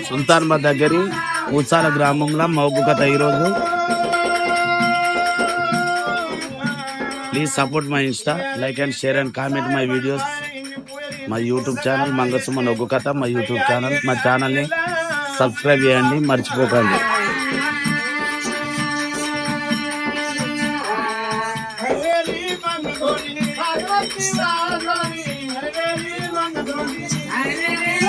సుల్తానాబాద్ దగ్గరి ఉత్సాల గ్రామంలో మౌగు కథ ఈరోజు. Please support my Insta, like and share and comment my videos. మా యూట్యూబ్ ఛానల్ మంగసుమ ఒగ్గు కథ, మా యూట్యూబ్ ఛానల్. మా ఛానల్ని సబ్స్క్రైబ్ చేయండి, మర్చిపోకండి. Bye.